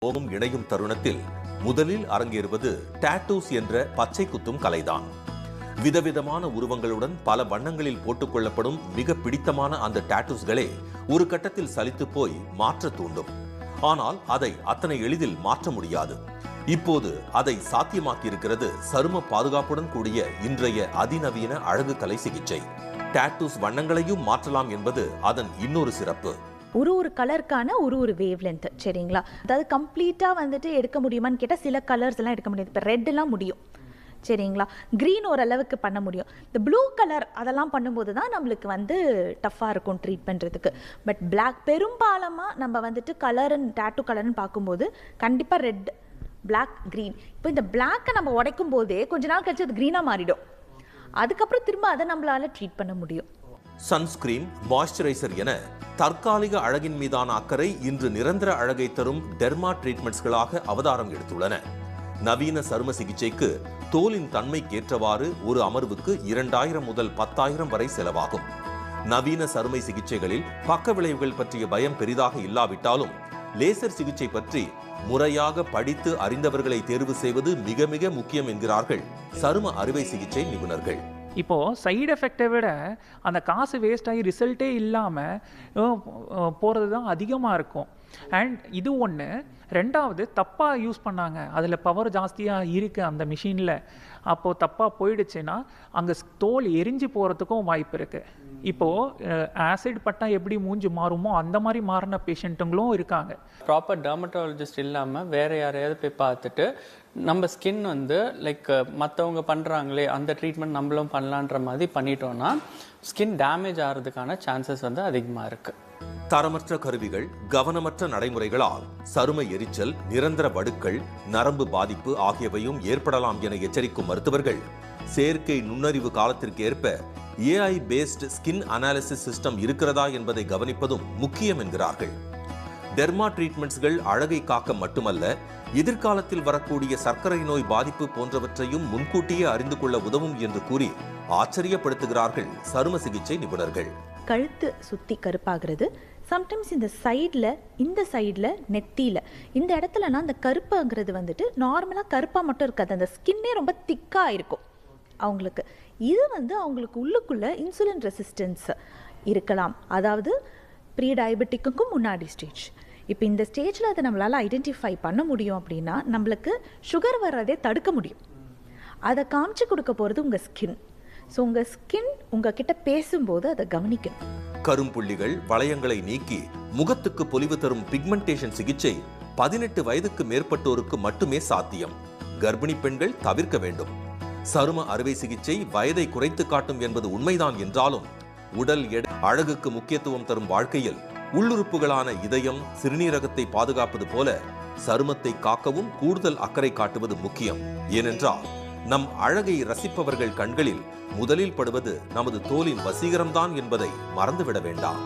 ஓமும் இணையும் தருணத்தில் முதலில் அரங்கேறுவது டாட்டூஸ் என்ற பச்சை குத்தும் கலைதான். விதவிதமான உருவங்களுடன் பல வண்ணங்களில் போட்டுக்கொள்ளப்படும் மிக பிடித்தமான அந்த டாட்டூஸ்களே ஒரு கட்டத்தில் சலித்து போய் மாற்ற தூண்டும். ஆனால் அதை அத்தனை எளிதில் மாற்ற முடியாது. இப்போது அதை சாத்தியமாக்கியிருக்கிறது சரும பாதுகாப்புடன் கூடிய இன்றைய அதிநவீன அழகு கலை சிகிச்சை. டாட்டூஸ் வண்ணங்களையும் மாற்றலாம் என்பது அதன் இன்னொரு சிறப்பு. ஒரு கலருக்கான ஒரு வேவ் லென்த், சரிங்களா? அதாவது கம்ப்ளீட்டாக வந்துட்டு எடுக்க முடியுமான்னு கேட்டால் சில கலர்ஸ் எல்லாம் எடுக்க முடியாது. இப்போ ரெட்டெல்லாம் முடியும், சரிங்களா? க்ரீன் ஓரளவுக்கு பண்ண முடியும். இந்த ப்ளூ கலர் அதெல்லாம் பண்ணும்போது தான் நம்மளுக்கு வந்து டஃப்பாக இருக்கும் ட்ரீட் பண்ணுறதுக்கு. பட் பிளாக் பெரும்பாலமாக நம்ம வந்துட்டு கலர்னு டாட்டூ கலர்னு பார்க்கும்போது கண்டிப்பாக ரெட், பிளாக், க்ரீன். இப்போ இந்த பிளாக்கை நம்ம உடைக்கும் போதே கொஞ்ச நாள் கழிச்சு அது க்ரீனாக மாறிடும். அதுக்கப்புறம் திரும்ப அதை நம்மளால ட்ரீட் பண்ண முடியும். சன்ஸ்கிரீன், மாய்ஸ்சரைசர் என தற்காலிக அழகின் மீதான அக்கறை இன்று நிரந்தர அழகை தரும் டெர்மா ட்ரீட்மெண்ட்ஸ்களாக அவதாரம் எடுத்துள்ளன. நவீன சரும சிகிச்சைக்கு தோலின் தன்மைக்கேற்றவாறு ஒரு அமர்வுக்கு 2000 முதல் 10,000 வரை செலவாகும். நவீன சருமை சிகிச்சைகளில் பக்க விளைவுகள் பற்றிய பயம் பெரிதாக இல்லாவிட்டாலும் லேசர் சிகிச்சை பற்றி முறையாக படித்து அறிந்தவர்களை தேர்வு செய்வது மிக மிக முக்கியம் என்கிறார்கள் சரும அறுவை சிகிச்சை நிபுணர்கள். இப்போது சைடு எஃபெக்டை விட அந்த காசு வேஸ்ட் ஆகி ரிசல்ட்டே இல்லாமல் போகிறது தான் அதிகமாக இருக்கும். அண்ட் இது ஒன்று. ரெண்டாவது, தப்பாக யூஸ் பண்ணாங்க, அதில் பவர் ஜாஸ்தியாக இருக்குது அந்த மிஷினில். அப்போது தப்பாக போயிடுச்சுன்னா அங்கே தோல் எரிஞ்சு போகிறதுக்கும் வாய்ப்பு இருக்குது. இப்போது ஆசிட் பட்டால் எப்படி மூஞ்சி மாறுமோ அந்த மாதிரி மாறின பேஷண்ட்டுங்களும் இருக்காங்க. ப்ராப்பர் டெர்மட்டாலஜிஸ்ட் இல்லாமல் வேறு யாரையாவது போய் பார்த்துட்டு நம்ம ஸ்கின் வந்து லைக் மற்றவங்க பண்ணுறாங்களே அந்த ட்ரீட்மெண்ட் நம்மளும் பண்ணலான்ற மாதிரி பண்ணிட்டோன்னா ஸ்கின் டேமேஜ் ஆகிறதுக்கான சான்சஸ் வந்து அதிகமாக இருக்குது. தரமற்ற கருவிகள், கவனமற்ற நடைமுறைகளால் சரும எரிச்சல், நிரந்தர வடுக்கள், நரம்பு பாதிப்பு ஆகியவையும் ஏற்படலாம் என எச்சரிக்கும் மருத்துவர்கள் செயற்கை நுண்ணறிவு காலத்திற்கு ஏற்ப AI based skin analysis system இருக்கிறதா என்பதை கவனிப்பதும் முக்கியம் என்கிறார்கள். டெர்மா ட்ரீட்மெண்ட்ஸ்கள் அழகை காக்க மட்டுமல்ல, எதிர்காலத்தில் வரக்கூடிய சர்க்கரை நோய் பாதிப்பு போன்றவற்றையும் முன்கூட்டியே அறிந்து கொள்ள உதவும் என்று கூறி ஆச்சரியப்படுத்துகிறார்கள் சரும சிகிச்சை நிபுணர்கள். கழுத்து சுற்றி கருப்பாகிறது, சம்டைம்ஸ் இந்த சைடில் நெத்தியில் இந்த இடத்துலனா அந்த கருப்புங்கிறது வந்துட்டு நார்மலாக கருப்பாக மட்டும் இருக்காது, அந்த ஸ்கின்னே ரொம்ப திக்காக இருக்கும் அவங்களுக்கு. இது வந்து அவங்களுக்கு உள்ளுக்குள்ளே இன்சுலின் ரெசிஸ்டன்ஸ் இருக்கலாம், அதாவது ப்ரீ டயபெட்டிக்குக்கும் முன்னாடி ஸ்டேஜ். இப்போ இந்த ஸ்டேஜில் அதை நம்மளால் ஐடென்டிஃபை பண்ண முடியும் அப்படின்னா நம்மளுக்கு சுகர் வர்றதே தடுக்க முடியும். அதை காமிச்சு கொடுக்க போகிறது உங்கள் ஸ்கின். ஸோ உங்கள் ஸ்கின் உங்ககிட்ட பேசும்போது அதை கவனிக்கணும். கரும்புள்ளிகள், வளையங்களை நீக்கி முகத்துக்கு பொலிவு தரும் பிக்மெண்டேஷன் சிகிச்சை 18 வயதுக்கு மேற்பட்டோருக்கு மட்டுமே சாத்தியம். கர்ப்பிணி பெண்கள் தவிர்க்க வேண்டும். சரும அறுவை சிகிச்சை வயதை குறைத்து காட்டும் என்பது உண்மைதான் என்றாலும் உடல் எடை, அழகுக்கு முக்கியத்துவம் தரும் வாழ்க்கையில் உள்ளுறுப்புகளான இதயம், சிறுநீரகத்தை பாதுகாப்பது போல சருமத்தை காக்கவும் கூடுதல் அக்கறை காட்டுவது முக்கியம். ஏனென்றால் நம் அழகை ரசிப்பவர்கள் கண்களில் முதலில் படுவது நமது தோலின் வசீகரம்தான் என்பதை மறந்துவிட வேண்டாம்.